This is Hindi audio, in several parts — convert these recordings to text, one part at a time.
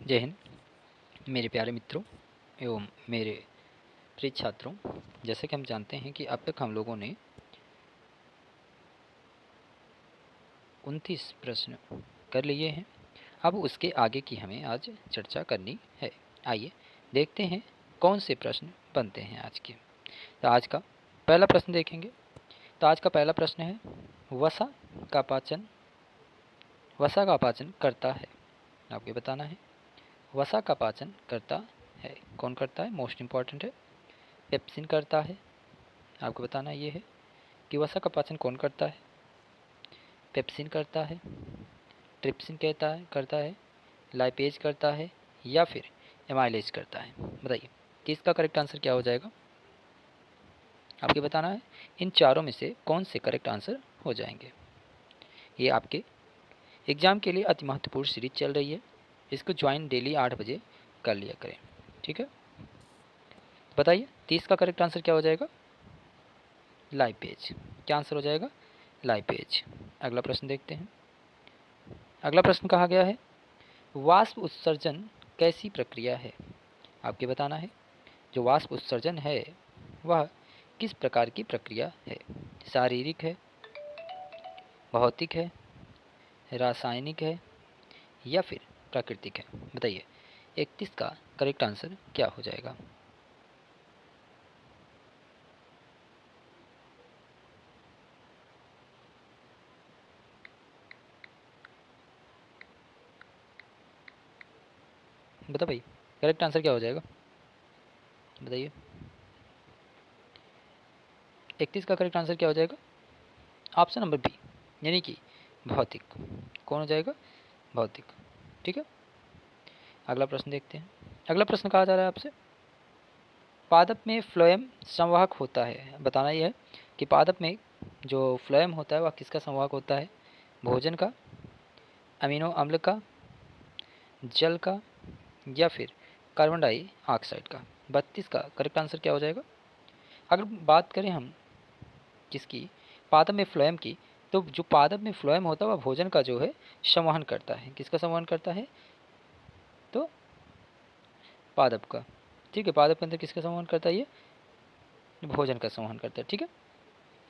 जय हिंद मेरे प्यारे मित्रों एवं मेरे प्रिय छात्रों। जैसे कि हम जानते हैं कि अब तक हम लोगों ने 29 प्रश्न कर लिए हैं। अब उसके आगे की हमें आज चर्चा करनी है। आइए देखते हैं कौन से प्रश्न बनते हैं आज के। तो आज का पहला प्रश्न देखेंगे। तो आज का पहला प्रश्न है, वसा का पाचन करता है। आपको बताना है वसा का पाचन करता है, कौन करता है, मोस्ट इम्पॉर्टेंट है। पेप्सिन करता है। आपको बताना ये है कि वसा का पाचन कौन करता है। पेप्सिन करता है, ट्रिप्सिन करता है, लाइपेज करता है या फिर एमाइलेज करता है। बताइए कि इसका करेक्ट आंसर क्या हो जाएगा। आपको बताना है इन चारों में से कौन से करेक्ट आंसर हो जाएंगे। ये आपके एग्ज़ाम के लिए अति महत्वपूर्ण सीरीज चल रही है। इसको ज्वाइन डेली 8 बजे कर लिया करें, ठीक है। बताइए 30 का करेक्ट आंसर क्या हो जाएगा। लाइपेज। क्या आंसर हो जाएगा, लाइपेज। अगला प्रश्न देखते हैं। अगला प्रश्न कहा गया है, वाष्प उत्सर्जन कैसी प्रक्रिया है। आपके बताना है जो वाष्प उत्सर्जन है वह किस प्रकार की प्रक्रिया है। शारीरिक है, भौतिक है, रासायनिक है या फिर प्राकृतिक है। बताइए 31 का करेक्ट आंसर क्या हो जाएगा। बता भाई करेक्ट आंसर क्या हो जाएगा, बताइए 31 का करेक्ट आंसर क्या हो जाएगा। ऑप्शन नंबर बी यानी कि भौतिक। कौन हो जाएगा, भौतिक, ठीक है। अगला प्रश्न देखते हैं। अगला प्रश्न कहा जा रहा है आपसे, पादप में फ्लोएम संवाहक होता है। बताना यह है कि पादप में जो फ्लोएम होता है वह किसका संवाहक होता है। भोजन का, अमीनो अम्ल का, जल का या फिर कार्बन डाइऑक्साइड का। 32 का करेक्ट आंसर क्या हो जाएगा। अगर बात करें हम किसकी, पादप में फ्लोएम की, तो जो पादप में फ्लोएम होता है वह भोजन का जो है संवहन करता है। किसका संवहन करता है, तो पादप का, ठीक है। पादप के अंदर किसका संवहन करता है, ये भोजन का संवहन करता है, ठीक है।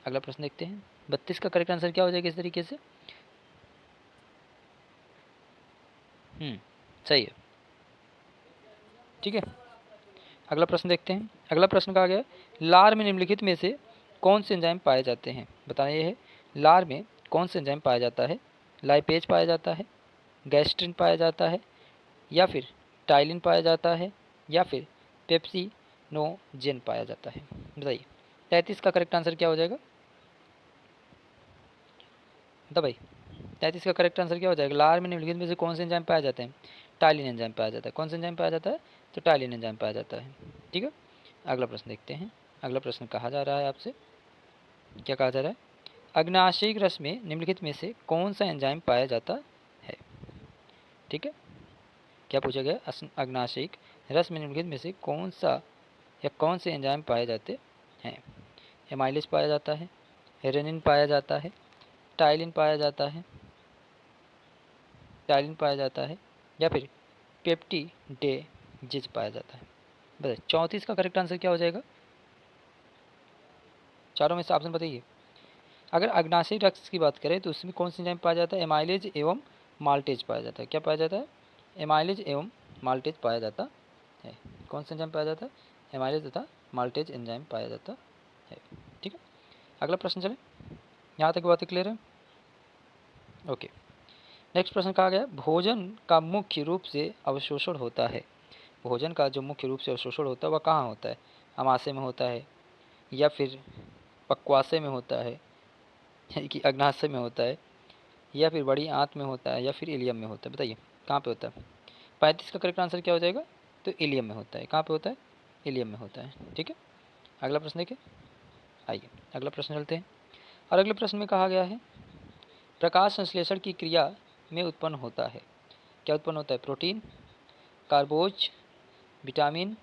अगला प्रश्न देखते हैं। 32 का करेक्ट आंसर क्या हो जाएगा इस तरीके से। सही है, ठीक है। अगला प्रश्न देखते हैं। अगला प्रश्न कहा गया, लार में निम्नलिखित में से कौन से एंजाइम पाए जाते हैं। बताना ये है लार में कौन से एंजाइम पाया जाता है। लाइपेज पाया जाता है, गैस्ट्रिन पाया जाता है या फिर टाइलिन पाया जाता है या फिर पेप्सिनोजेन पाया जाता है। बताइए 33 का करेक्ट आंसर क्या हो जाएगा। बता भाई 33 का करेक्ट आंसर क्या हो जाएगा। लार में निम्नलिखित में से कौन से एंजाइम पाए जाते हैं। टाइलिन एंजाइम पाया जाता है। कौन सा एंजाइम पाया जाता है, तो टाइलिन एंजाइम पाया जाता है, ठीक है। अगला प्रश्न देखते हैं। अगला प्रश्न कहा जा रहा है आपसे, क्या कहा जा रहा है, अग्नाशयिक रस में निम्नलिखित में से कौन सा एंजाइम पाया जाता है, ठीक है। क्या पूछा गया, अग्नाशयिक रस में निम्नलिखित में से कौन सा या कौन से एंजाइम पाए जाते हैं। एमाइलेज पाया जाता है, रेनिन पाया जाता है, टाइलिन पाया जाता है, या फिर पेप्टिडेजिज पाया जाता है। बताइए 34 का करेक्ट आंसर क्या हो जाएगा। चारों में से ऑप्शन बताइए। अगर अग्नाशयिक रस की बात करें तो उसमें कौन सा एंजाइम पाया जाता है। एमाइलेज एवं माल्टेज पाया जाता है। क्या पाया जाता है, एमाइलेज एवं माल्टेज पाया जाता है। कौन सा एंजाइम पाया जाता है, एमाइलेज तथा माल्टेज एंजाइम पाया जाता है, ठीक है। अगला प्रश्न चले, यहाँ तक बातें क्लियर है, ओके। नेक्स्ट प्रश्न कहा गया, भोजन का मुख्य रूप से अवशोषण होता है। भोजन का जो मुख्य रूप से अवशोषण होता है वह कहाँ होता है। अमाशय में होता है या फिर पक्वाशय में होता है यानी कि अग्नाशय में होता है या फिर बड़ी आंत में होता है या फिर इलियम में होता है। बताइए कहाँ पे होता है। 35 का करेक्ट आंसर क्या हो जाएगा, तो इलियम में होता है। कहाँ पे होता है, इलियम में होता है, ठीक है। अगला प्रश्न देखिए, आइए अगला प्रश्न चलते हैं। और अगले प्रश्न में कहा गया है, प्रकाश संश्लेषण की क्रिया में उत्पन्न होता है। क्या उत्पन्न होता है, प्रोटीन, कार्बोज, विटामिन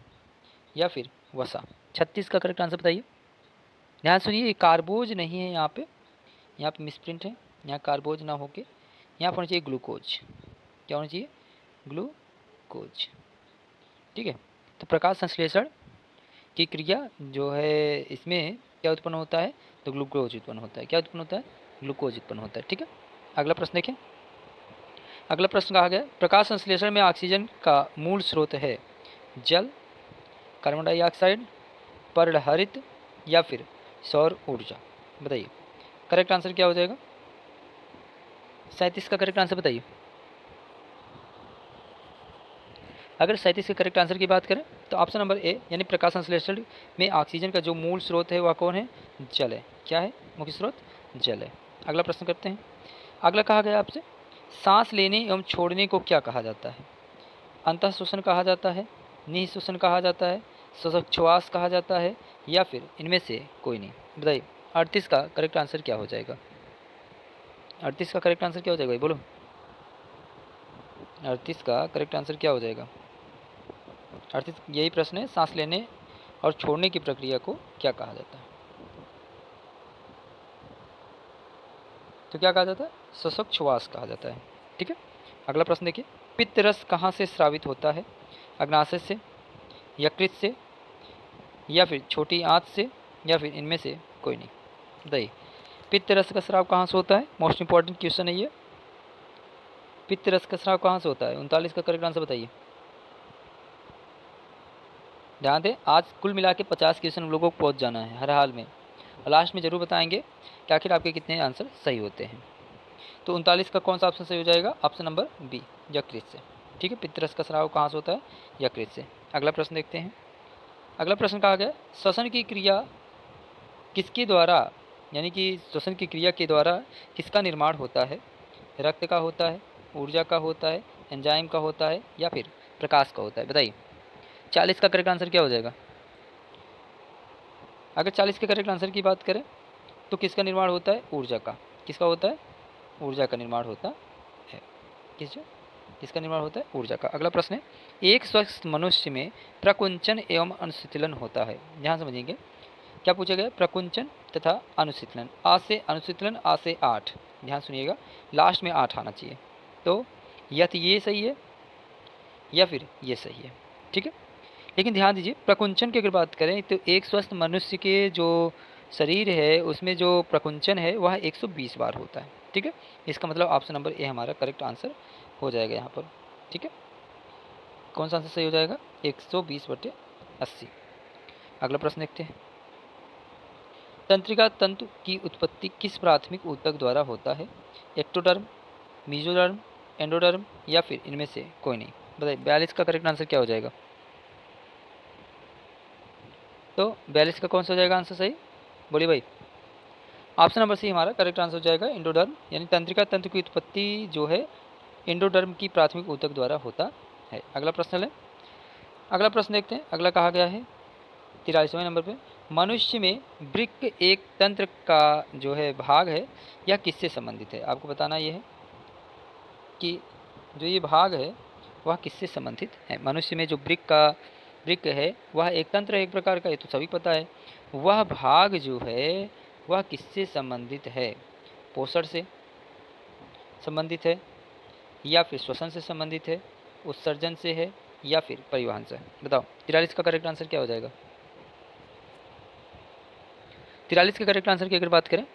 या फिर वसा। 36 का करेक्ट आंसर बताइए। ध्यान सुनिए, कार्बोज नहीं है यहाँ पे मिसप्रिंट है। यहाँ कार्बोज ना होके यहाँ पर होना चाहिए ग्लूकोज। क्या होना चाहिए, ग्लूकोज, ग्लूकोज। ठीक है, तो प्रकाश संश्लेषण की क्रिया जो है इसमें क्या उत्पन्न होता है, तो ग्लूकोज उत्पन्न होता है। क्या उत्पन्न होता है, ग्लूकोज उत्पन्न होता है। ठीक है, अगला प्रश्न देखें। अगला प्रश्न कहा गया प्रकाश संश्लेषण में ऑक्सीजन का मूल स्रोत है जल, कार्बन डाइऑक्साइड, पर्णहरित या फिर सौर ऊर्जा। बताइए करेक्ट आंसर क्या हो जाएगा। 37 का करेक्ट आंसर बताइए। अगर 37 के करेक्ट आंसर की बात करें तो ऑप्शन नंबर ए यानी प्रकाश संश्लेषण में ऑक्सीजन का जो मूल स्रोत है वह कौन है, जल है। क्या है, मुख्य स्रोत जल है। अगला प्रश्न करते हैं। अगला कहा गया आपसे सांस लेने एवं छोड़ने को क्या कहा जाता है, अंतः श्वसन कहा जाता है, निःश्वसन कहा जाता है, श्वासोच्छ्वास कहा जाता है या फिर इनमें से कोई नहीं। बताइए 38 का करेक्ट आंसर क्या हो जाएगा। 38 का करेक्ट आंसर क्या हो जाएगा बोलो। 38 का करेक्ट आंसर क्या हो जाएगा। 38 यही प्रश्न है, सांस लेने और छोड़ने की प्रक्रिया को क्या कहा जाता है। तो क्या कहा जाता है, श्वासोच्छ्वास कहा जाता है। ठीक है, अगला प्रश्न देखिए पित्त रस कहाँ से स्रावित होता है, अग्नाशय से, यकृत से या फिर छोटी आंत से या फिर इनमें से कोई नहीं। बताइए पित्त रस का स्राव कहाँ से होता है, मोस्ट इंपॉर्टेंट क्वेश्चन है ये। पित्त रस का स्राव कहाँ से होता है, 39 का करेक्ट आंसर बताइए। ध्यान दें आज कुल मिला के 50 क्वेश्चन लोगों को पहुँच जाना है हर हाल में, और लास्ट में ज़रूर बताएंगे कि आखिर आपके कितने आंसर सही होते हैं। तो 39 का कौन सा ऑप्शन सही हो जाएगा, ऑप्शन नंबर बी यकृत से। ठीक है, पित्त रस का स्राव कहाँ से होता है, यकृत से। अगला प्रश्न देखते हैं। अगला प्रश्न कहा गया श्वसन की क्रिया किसके द्वारा, यानी कि श्वसन की क्रिया के द्वारा किसका निर्माण होता है, रक्त का होता है, ऊर्जा का होता है, एंजाइम का होता है या फिर प्रकाश का होता है। बताइए 40 का करेक्ट आंसर क्या हो जाएगा। अगर 40 के करेक्ट आंसर की बात करें तो किसका निर्माण होता है, ऊर्जा का। किसका होता है, ऊर्जा का निर्माण होता है। किसका निर्माण होता है, ऊर्जा का। अगला प्रश्न है एक स्वस्थ मनुष्य में प्रकुंचन एवं अनुशीतलन होता है। ध्यान समझेंगे क्या पूछा गया, प्रकुंचन तथा अनुशीतलन। आ से अनुशीतलन, आ से 8। ध्यान सुनिएगा लास्ट में 8 आना चाहिए। तो या तो ये सही है या फिर ये सही है। ठीक है, लेकिन ध्यान दीजिए प्रकुंचन की अगर बात करें तो एक स्वस्थ मनुष्य के जो शरीर है उसमें जो प्रकुंचन है वह 120 बार होता है। ठीक है, इसका मतलब ऑप्शन नंबर ए हमारा करेक्ट आंसर हो जाएगा यहाँ पर। ठीक है, कौन सा आंसर सही हो जाएगा, 120/80। अगला प्रश्न देखते हैं। तंत्रिका तंतु की उत्पत्ति किस प्राथमिक ऊतक द्वारा होता है, एक्टोडर्म, मीजोडर्म, एंडोडर्म या फिर इनमें से कोई नहीं। बताइए 42 का करेक्ट आंसर क्या हो जाएगा। तो 42 का कौन सा हो जाएगा आंसर सही, बोलिए भाई। ऑप्शन नंबर सी हमारा करेक्ट आंसर हो जाएगा, एंडोडर्म। यानी तंत्रिका तंतु की उत्पत्ति जो है एंडोडर्म की प्राथमिक ऊतक द्वारा होता है। अगला प्रश्न है, अगला प्रश्न देखते हैं। अगला कहा गया है 43वें नंबर पे मनुष्य में वृक्क एक तंत्र का जो है भाग है यह किससे संबंधित है। आपको बताना यह है कि जो ये भाग है वह किससे संबंधित है। मनुष्य में जो वृक्क है वह एक तंत्र है एक प्रकार का, ये तो सभी पता है। वह भाग जो है वह किससे संबंधित है, पोषण से संबंधित है या फिर श्वसन से संबंधित है, उत्सर्जन से है या फिर परिवहन से। बताओ 43 का करेक्ट आंसर क्या हो जाएगा। 43 के करेक्ट आंसर की अगर बात करें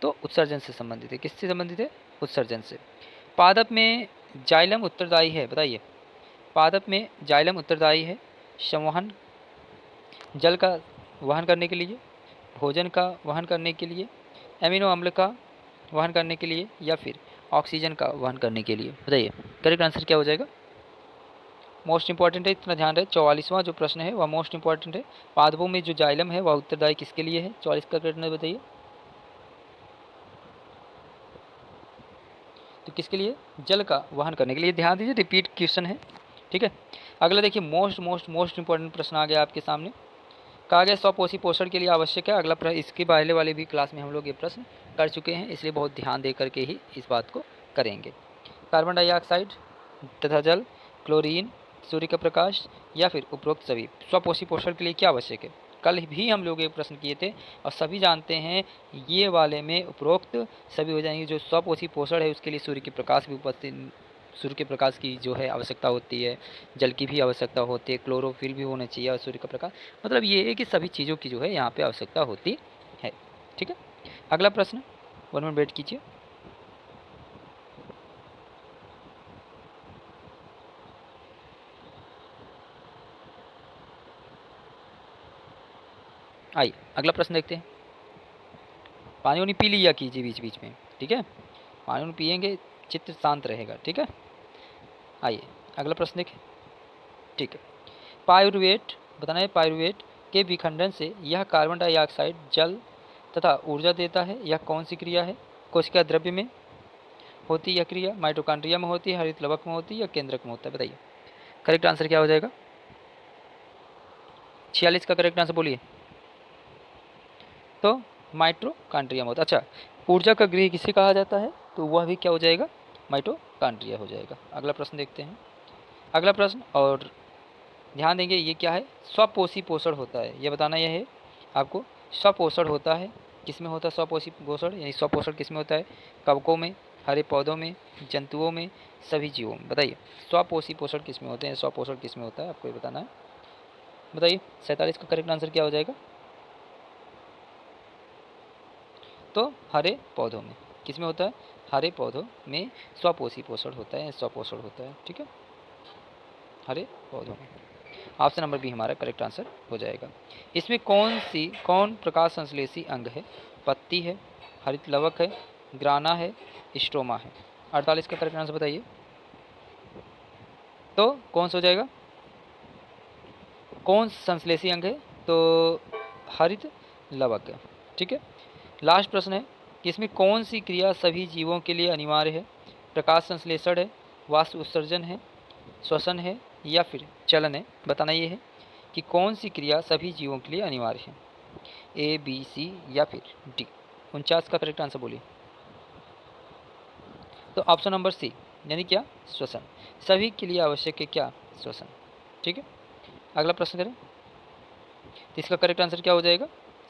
तो उत्सर्जन से संबंधित है। किससे संबंधित है, उत्सर्जन से। पादप में जाइलम उत्तरदायी है। बताइए पादप में जाइलम उत्तरदायी है संवहन, जल का वहन करने के लिए, भोजन का वहन करने के लिए, एमिनो अम्ल का वहन करने के लिए या फिर ऑक्सीजन का वहन करने के लिए। बताइए करेक्ट आंसर क्या हो जाएगा। मोस्ट इंपॉर्टेंट है, इतना ध्यान रहे। 44वां जो प्रश्न है वह मोस्ट इंपॉर्टेंट है। पादपों में जो जाइलम है वह उत्तरदायी किसके लिए है, 44 का करेक्ट बताइए। तो किसके लिए, जल का वहन करने के लिए। ध्यान दीजिए रिपीट क्वेश्चन है। ठीक है, अगला देखिए मोस्ट इंपॉर्टेंट प्रश्न आ गया आपके सामने। कहा गया स्वपोषी पोषण के लिए आवश्यक है। अगला प्रश्न इसके पहले वाले भी क्लास में हम लोग ये प्रश्न कर चुके हैं, इसलिए बहुत ध्यान दे करके ही इस बात को करेंगे। कार्बन डाइऑक्साइड तथा जल, क्लोरीन, सूर्य का प्रकाश या फिर उपरोक्त सभी स्वपोषी पोषण के लिए क्या आवश्यक है। कल भी हम लोग एक प्रश्न किए थे और सभी जानते हैं ये वाले में उपरोक्त सभी हो जाएंगे। जो स्वपोषी पोषण है उसके लिए सूर्य के प्रकाश की उपस्थिति सूर्य के प्रकाश की जो है आवश्यकता होती है, जल की भी आवश्यकता होती है, क्लोरोफिल भी होना चाहिए और सूर्य का प्रकाश, मतलब ये है कि सभी चीज़ों की जो है यहाँ पे आवश्यकता होती है। ठीक है, अगला प्रश्न 1 मिनट वेट कीजिए। आइए अगला प्रश्न देखते हैं। पानी वानी पी लिया कीजिए बीच बीच में, ठीक है, पानी वानी पियेंगे चित्त शांत रहेगा। ठीक है, आइए अगला प्रश्न देखें। ठीक है, पाइरुवेट बताना है, पाइरुवेट के विखंडन से यह कार्बन डाइऑक्साइड जल तथा ऊर्जा देता है। यह कौन सी क्रिया है? कोशिका द्रव्य में होती है यह क्रिया, माइटोकॉन्ड्रिया में होती है, हरित लवक में होती है या केंद्रक में होता है? बताइए करेक्ट आंसर क्या हो जाएगा? 46 का करेक्ट आंसर बोलिए। तो माइटोकॉन्ड्रिया में होता है। अच्छा, ऊर्जा का गृह किसे कहा जाता है? तो वह भी क्या हो जाएगा? माइटोकॉन्ड्रिया हो जाएगा। अगला प्रश्न देखते हैं। अगला प्रश्न, और ध्यान देंगे ये क्या है? स्वपोषी पोषण होता है, ये बताना यह है आपको। स्वपोषण होता है किसमें होता है? स्वपोषी पोषण यानी स्वपोषण किसमें होता है? कवकों में, हरे पौधों में, जंतुओं में, सभी जीवों में। बताइए स्वपोषी पोषण किसमें होते हैं, स्वपोषण किसमें होता है, आपको ये बताना है। बताइए 47 का करेक्ट आंसर क्या हो जाएगा? तो हरे पौधों में। किसमें होता है? हरे पौधों में स्वपोषी पोषण होता है, स्वपोषण होता है। ठीक है, हरे पौधों में। ऑप्शन नंबर बी हमारा करेक्ट आंसर हो जाएगा। इसमें कौन प्रकाश संश्लेषी अंग है? पत्ती है, हरित लवक है, ग्राना है, स्ट्रोमा है? 48 का करेक्ट आंसर बताइए। तो कौन सा हो जाएगा? कौन संश्लेषी अंग है? तो हरित लवक है। ठीक है, लास्ट प्रश्न है कि इसमें कौन सी क्रिया सभी जीवों के लिए अनिवार्य है? प्रकाश संश्लेषण है, वाष्प उत्सर्जन है, श्वसन है या फिर चलन है? बताना ये है कि कौन सी क्रिया सभी जीवों के लिए अनिवार्य है, ए बी सी या फिर डी? 49 का करेक्ट आंसर बोलिए। तो ऑप्शन नंबर सी यानी क्या? श्वसन। सभी के लिए आवश्यक है क्या? श्वसन। ठीक है, अगला प्रश्न करें। तो इसका करेक्ट आंसर क्या हो जाएगा?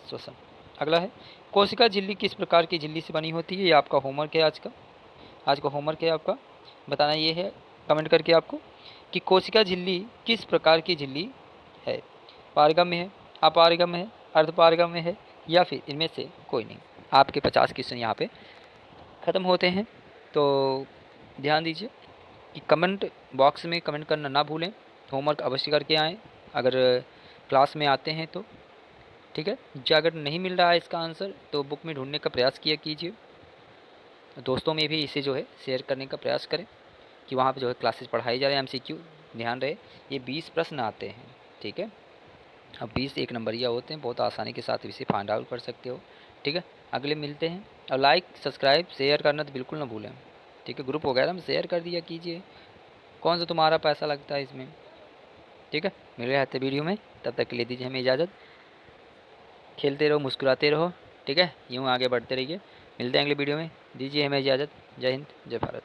श्वसन। अगला है, कोशिका झिल्ली किस प्रकार की झिल्ली से बनी होती है? ये आपका होमवर्क है आज का होमवर्क है आपका। बताना ये है कमेंट करके आपको कि कोशिका झिल्ली किस प्रकार की झिल्ली है? पारगम्य है, अपारगम्य है, अर्धपारगम्य है या फिर इनमें से कोई नहीं? आपके 50 क्वेश्चन यहाँ पे ख़त्म होते हैं। तो ध्यान दीजिए कि कमेंट बॉक्स में कमेंट करना ना भूलें। होमवर्क अवश्य करके आएँ अगर क्लास में आते हैं तो। ठीक है, जो अगर नहीं मिल रहा है इसका आंसर तो बुक में ढूंढने का प्रयास किया कीजिए। दोस्तों में भी इसे जो है शेयर करने का प्रयास करें कि वहाँ पे जो है क्लासेस पढ़ाई जा रहे हैं। एमसीक्यू ध्यान रहे, ये 20 प्रश्न आते हैं। ठीक है, अब 20 एक नंबरिया होते हैं, बहुत आसानी के साथ इसे फाइंड आउट कर सकते हो। ठीक है, अगले मिलते हैं। और लाइक सब्सक्राइब शेयर करना तो बिल्कुल ना भूलें। ठीक है, ग्रुप वगैरह में शेयर कर दिया कीजिए, कौन सा तुम्हारा पैसा लगता है इसमें। ठीक है, मिल रहे हैं वीडियो में, तब तक के लिए दीजिए हमें इजाज़त। खेलते रहो, मुस्कुराते रहो। ठीक है, यूँ आगे बढ़ते रहिए। मिलते हैं अगले वीडियो में, दीजिए हमें इजाज़त। जय हिंद, जय भारत।